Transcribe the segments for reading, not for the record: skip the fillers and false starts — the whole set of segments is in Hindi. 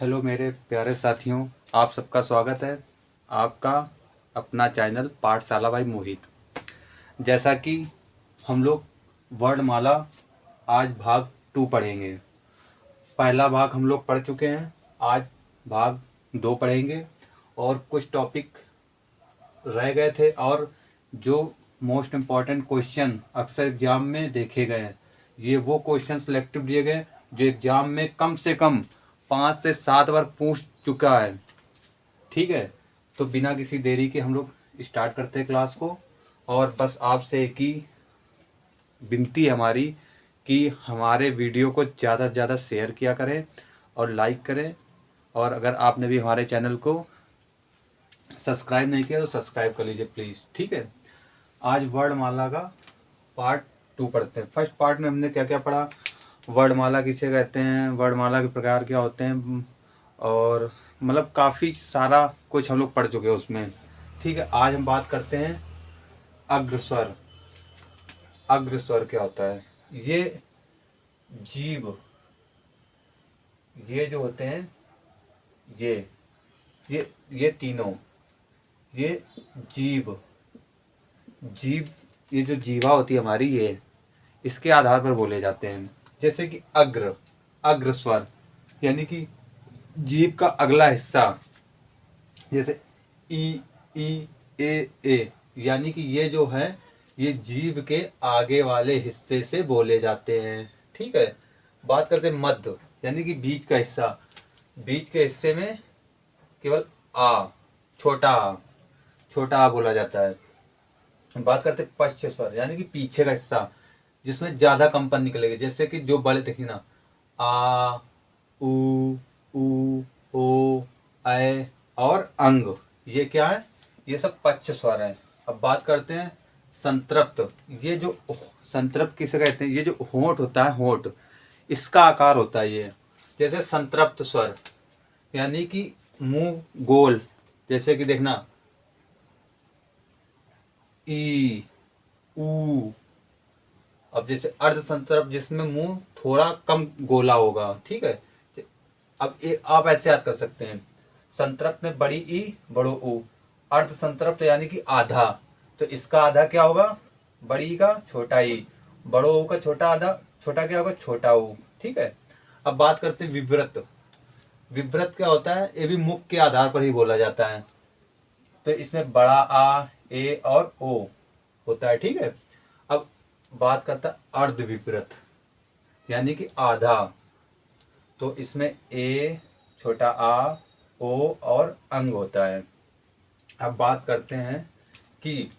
हेलो मेरे प्यारे साथियों, आप सबका स्वागत है आपका अपना चैनल पाठशाला बाई मोहित। जैसा कि हम लोग वर्णमाला आज भाग 2 पढ़ेंगे। पहला भाग हम लोग पढ़ चुके हैं, आज भाग 2 पढ़ेंगे और कुछ टॉपिक रह गए थे और जो मोस्ट इम्पॉर्टेंट क्वेश्चन अक्सर एग्जाम में देखे गए हैं, ये वो क्वेश्चन सिलेक्टिव दिए गए जो एग्जाम में कम से कम 5 से 7 बार पूछ चुका है। ठीक है, तो बिना किसी देरी के हम लोग स्टार्ट करते हैं क्लास को। और बस आपसे एक ही विनती है हमारी कि हमारे वीडियो को ज़्यादा से ज़्यादा शेयर किया करें और लाइक करें, और अगर आपने भी हमारे चैनल को सब्सक्राइब नहीं किया तो सब्सक्राइब कर लीजिए प्लीज़। ठीक है, आज वर्णमाला का पार्ट 2 पढ़ते हैं। फर्स्ट पार्ट में हमने क्या क्या पढ़ा, वर्णमाला किसे कहते हैं, वर्णमाला के प्रकार क्या होते हैं, और मतलब काफ़ी सारा कुछ हम लोग पढ़ चुके हैं उसमें। ठीक है, आज हम बात करते हैं अग्रस्वर। अग्रस्वर क्या होता है? ये जीव, ये जो होते हैं, ये तीनों, ये जीव जीव ये जो जीवा होती है हमारी, ये इसके आधार पर बोले जाते हैं। जैसे कि अग्रस्वर यानी कि जीव का अगला हिस्सा, जैसे ई ई ए यानी कि ये जो है ये जीव के आगे वाले हिस्से से बोले जाते हैं। ठीक है, बात करते हैं मध्य यानी कि बीच का हिस्सा। बीच के हिस्से में केवल आ, छोटा आ बोला जाता है। बात करते हैं पश्च स्वर यानी कि पीछे का हिस्सा, जिसमें ज्यादा कंपन निकलेगी। जैसे कि जो बड़े देखिए ना, आ, उ, ओ, ऐ और अंग, ये क्या है? ये सब पश्च स्वर है। अब बात करते हैं संतृप्त। ये जो संतृप्त किसे कहते हैं? ये जो होंठ होता है, होंठ, इसका आकार होता है ये। जैसे संतृप्त स्वर यानी कि मुंह गोल, जैसे कि देखना ई, ऊ। अब जैसे अर्ध संतृप्त जिसमें मुंह थोड़ा कम गोला होगा। ठीक है, अब आप ऐसे याद कर सकते हैं, संतृप्त में बड़ी ई बड़ो ऊ, अर्ध संतृप्त यानी कि आधा, तो इसका आधा क्या होगा? बड़ी ई का छोटा ई, बड़ो ऊ का छोटा आधा, छोटा क्या होगा? छोटा ऊ। ठीक है, अब बात करते हैं विव्रत। विव्रत क्या होता है? ये भी मुख के आधार पर ही बोला जाता है, तो इसमें बड़ा आ, ए और ओ होता है। ठीक है, अब बात करता है अर्ध विपरीत यानी कि आधा, तो इसमें ए, छोटा आ, ओ और अंग होता है। अब बात करते हैं कि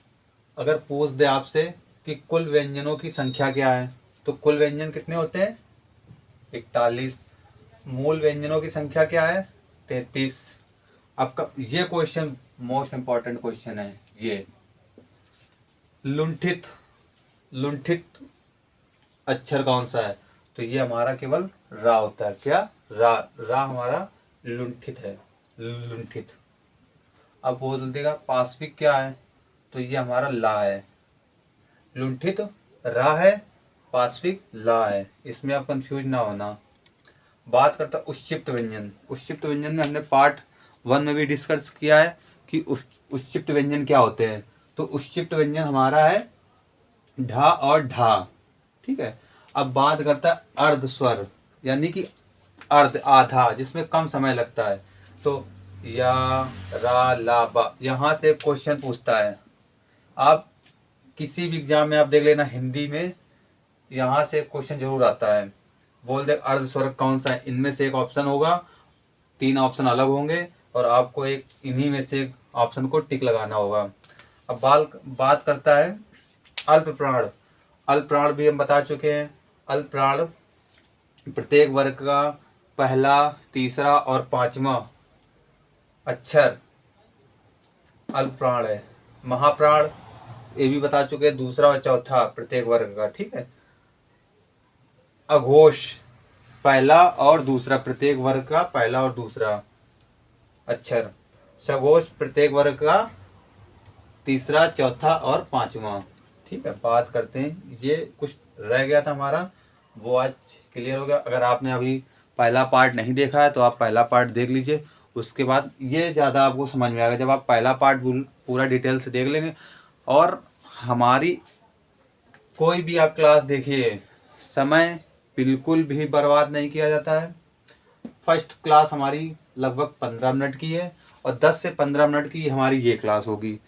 अगर पूछ दे आपसे कि कुल व्यंजनों की संख्या क्या है, तो कुल व्यंजन कितने होते हैं? 41। मूल व्यंजनों की संख्या क्या है? 33। आपका ये क्वेश्चन मोस्ट इंपॉर्टेंट क्वेश्चन है। ये लुंठित, लुंठित अक्षर कौन सा है? तो ये हमारा केवल रा होता है। क्या? रा। रा हमारा लुंठित है, लुंठित। अब बोल देगा पाश्विक क्या है? तो ये हमारा ला है। लुंठित रा है, पाश्विक ला है, इसमें आप कंफ्यूज ना होना। बात करता उच्चिप्त व्यंजन। उच्चिप्त व्यंजन में हमने पार्ट 1 में भी डिस्कस किया है कि उच्चिप्त व्यंजन क्या होते हैं। तो उच्चिप्त व्यंजन हमारा है ढा और ढा। ठीक है, अब बात करता है अर्ध स्वर यानी कि अर्ध, आधा, जिसमें कम समय लगता है। तो या, रा, ला, बा, यहाँ से क्वेश्चन पूछता है। आप किसी भी एग्जाम में आप देख लेना, हिंदी में यहाँ से क्वेश्चन जरूर आता है। बोल दे अर्ध स्वर कौन सा है, इनमें से एक ऑप्शन होगा, 3 ऑप्शन अलग होंगे और आपको एक इन्हीं में से एक ऑप्शन को टिक लगाना होगा। अब बात करता है अल्प प्राण। अल्प प्राण भी हम बता चुके हैं। अल्प प्राण प्रत्येक वर्ग का पहला, तीसरा और 5वां अक्षर अल्प प्राण है। महाप्राण ये भी बता चुके हैं, दूसरा और चौथा प्रत्येक वर्ग का। ठीक है, अघोष पहला और दूसरा, प्रत्येक वर्ग का पहला और दूसरा अक्षर। सघोष प्रत्येक वर्ग का तीसरा, चौथा और 5वां। ठीक है, बात करते हैं, ये कुछ रह गया था हमारा, वो आज क्लियर हो गया। अगर आपने अभी पहला पार्ट नहीं देखा है तो आप पहला पार्ट देख लीजिए, उसके बाद ये ज़्यादा आपको समझ में आएगा जब आप पहला पार्ट पूरा डिटेल से देख लेंगे। और हमारी कोई भी आप क्लास देखिए, समय बिल्कुल भी बर्बाद नहीं किया जाता है। फर्स्ट क्लास हमारी लगभग 15 मिनट की है और 10 से 15 मिनट की हमारी ये क्लास होगी।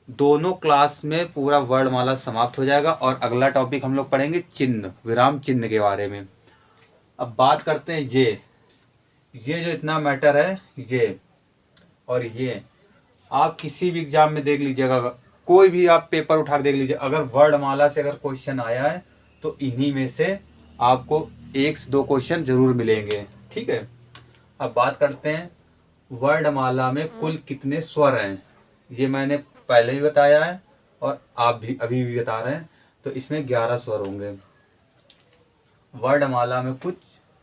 दोनों क्लास में पूरा वर्णमाला समाप्त हो जाएगा और अगला टॉपिक हम लोग पढ़ेंगे चिन्ह, विराम चिन्ह के बारे में। अब बात करते हैं ये जो इतना मैटर है ये और ये, आप किसी भी एग्जाम में देख लीजिएगा, कोई भी आप पेपर उठा के देख लीजिए, अगर वर्णमाला से अगर क्वेश्चन आया है तो इन्हीं में से आपको 1 से 2 क्वेश्चन जरूर मिलेंगे। ठीक है, अब बात करते हैं वर्णमाला में कुल कितने स्वर हैं। ये मैंने पहले भी बताया है और आप भी अभी भी बता रहे हैं, तो इसमें 11 स्वर होंगे। वर्णमाला में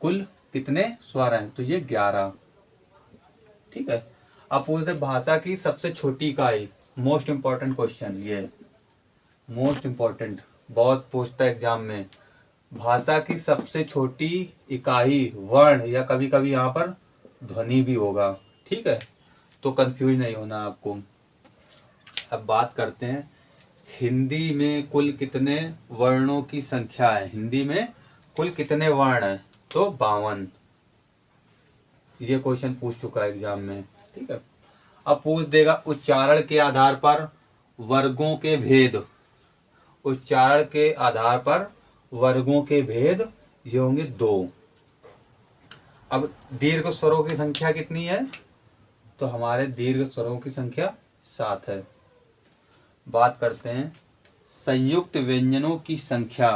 कुल कितने स्वर हैं, तो ये 11। ठीक है, अब पूछते भाषा की सबसे छोटी इकाई, मोस्ट इंपॉर्टेंट क्वेश्चन, ये मोस्ट इंपॉर्टेंट, बहुत पूछता है एग्जाम में। भाषा की सबसे छोटी इकाई वर्ण, या कभी कभी यहाँ पर ध्वनि भी होगा। ठीक है, तो कंफ्यूज नहीं होना आपको। अब बात करते हैं हिंदी में कुल कितने वर्णों की संख्या है। हिंदी में कुल कितने वर्ण हैं, तो 52। ये क्वेश्चन पूछ चुका है एग्जाम में। ठीक है, अब पूछ देगा उच्चारण के आधार पर वर्गों के भेद। उच्चारण के आधार पर वर्गों के भेद ये होंगे 2। अब दीर्घ स्वरों की संख्या कितनी है, तो हमारे दीर्घ स्वरों की संख्या 7 है। बात करते हैं संयुक्त व्यंजनों की संख्या।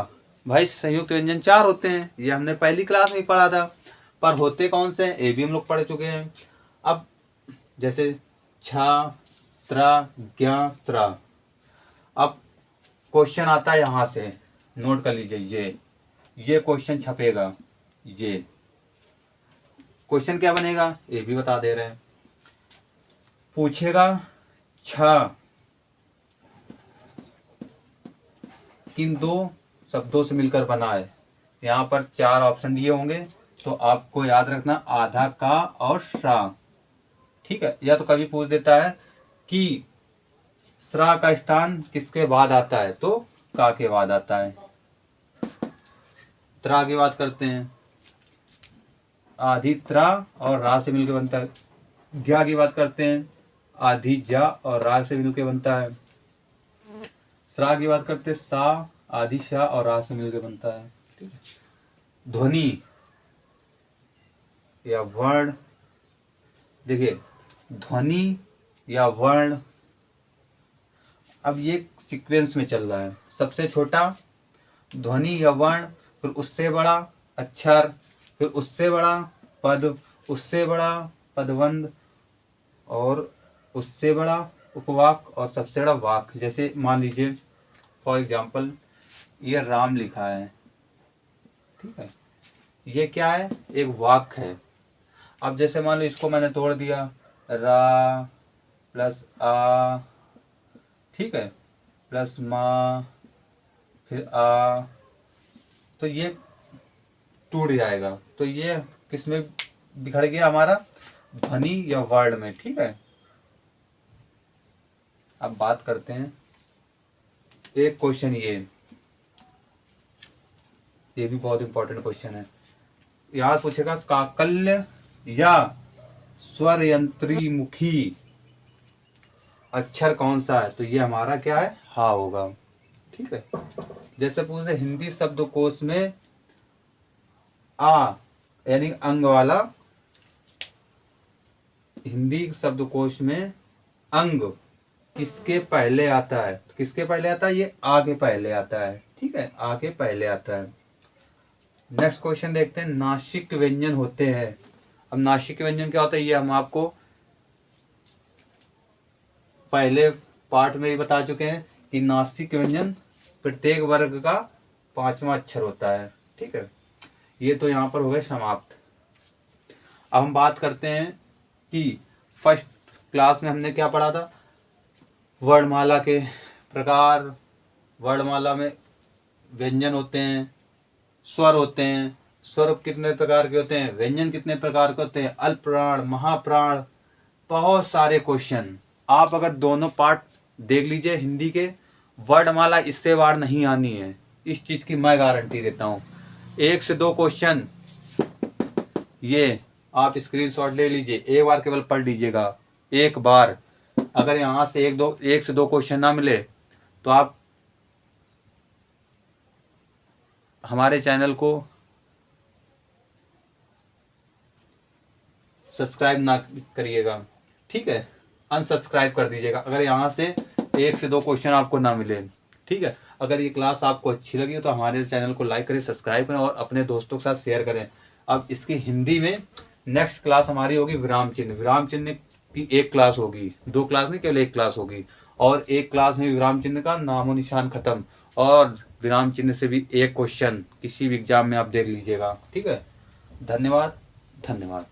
भाई संयुक्त व्यंजन 4 होते हैं, ये हमने पहली क्लास में पढ़ा था, पर होते कौन से हैं ये भी हम लोग पढ़ चुके हैं। अब जैसे छ, त्र, ज्ञ, स्र। अब क्वेश्चन आता है यहां से, नोट कर लीजिए, ये क्वेश्चन छपेगा। ये क्वेश्चन क्या बनेगा ये भी बता दे रहे हैं। पूछेगा छ किन 2 शब्दों से मिलकर बना है। यहाँ पर 4 ऑप्शन दिए होंगे, तो आपको याद रखना आधा, का और श्रा। ठीक है, या तो कभी पूछ देता है कि श्रा का स्थान किसके बाद आता है, तो का के बाद आता है। त्रा की बात करते हैं, आधी त्रा और रा से मिलकर बनता है। ज्ञा की बात करते हैं, आधी जा और रा से मिलकर बनता है। स्रा की बात करते हैं, सा, आधी शा और रा से मिलकर बनता है। ठीक है, ध्वनि या वर्ण, देखिए ध्वनि या वर्ण, अब ये सीक्वेंस में चल रहा है। सबसे छोटा ध्वनि या वर्ण, फिर उससे बड़ा अक्षर, फिर उससे बड़ा पद, उससे बड़ा पदबंध, और उससे बड़ा उपवाक, और सबसे बड़ा वाक। जैसे मान लीजिए फॉर एग्जाम्पल ये राम लिखा है। ठीक है, ये क्या है, एक वाक है। अब जैसे मान लो इसको मैंने तोड़ दिया, रा प्लस आ, ठीक है, प्लस मा, फिर आ, तो ये टूट जाएगा। तो ये किसमें बिखर गया, हमारा ध्वनि या वर्ड में। ठीक है, अब बात करते हैं एक क्वेश्चन, ये भी बहुत इंपॉर्टेंट क्वेश्चन है। यहाँ पूछेगा काकल्य या स्वर यंत्री मुखी अक्षर कौन सा है, तो ये हमारा क्या है, हा होगा। ठीक है, जैसे पूछे हिंदी शब्दकोश में आ यानी अंग वाला, हिंदी शब्दकोश में अंग किसके पहले आता है, तो किसके पहले आता है, ये आ के पहले आता है। ठीक है, आ के पहले आता है। नेक्स्ट क्वेश्चन देखते हैं, नासिक व्यंजन होते हैं। अब नासिक व्यंजन क्या होता है, ये हम आपको पहले पार्ट में ही बता चुके हैं कि नासिक व्यंजन प्रत्येक वर्ग का 5वां अक्षर होता है। ठीक है, ये तो यहाँ पर हो गए समाप्त। अब हम बात करते हैं कि फर्स्ट क्लास में हमने क्या पढ़ा था, वर्णमाला के प्रकार। वर्णमाला में व्यंजन होते हैं, स्वर होते हैं, स्वरूप कितने प्रकार के होते हैं, व्यंजन कितने प्रकार के होते हैं, अल्प प्राण, महाप्राण, बहुत सारे क्वेश्चन। आप अगर दोनों पार्ट देख लीजिए हिंदी के, वर्णमाला इससे बार नहीं आनी है, इस चीज की मैं गारंटी देता हूँ। 1 से 2 क्वेश्चन ये आप स्क्रीनशॉट ले लीजिए, एक बार केवल पढ़ लीजिएगा एक बार। अगर यहाँ से 1 से 2 क्वेश्चन ना मिले तो आप हमारे चैनल को सब्सक्राइब ना करिएगा, ठीक है, अनसब्सक्राइब कर दीजिएगा अगर यहाँ से 1 से 2 क्वेश्चन आपको ना मिले, ठीक है। अगर ये क्लास आपको अच्छी लगी तो हमारे चैनल को लाइक करें, सब्सक्राइब करें और अपने दोस्तों के साथ शेयर करें। अब इसकी हिंदी में नेक्स्ट क्लास हमारी होगी विराम चिन्ह। विराम चिन्ह की एक क्लास होगी, 2 क्लास नहीं, केवल 1 क्लास होगी। और एक क्लास में विराम चिन्ह का नामो निशान खत्म, और विराम चिन्ह से भी एक क्वेश्चन किसी भी एग्जाम में आप देख लीजिएगा, ठीक है। धन्यवाद, धन्यवाद।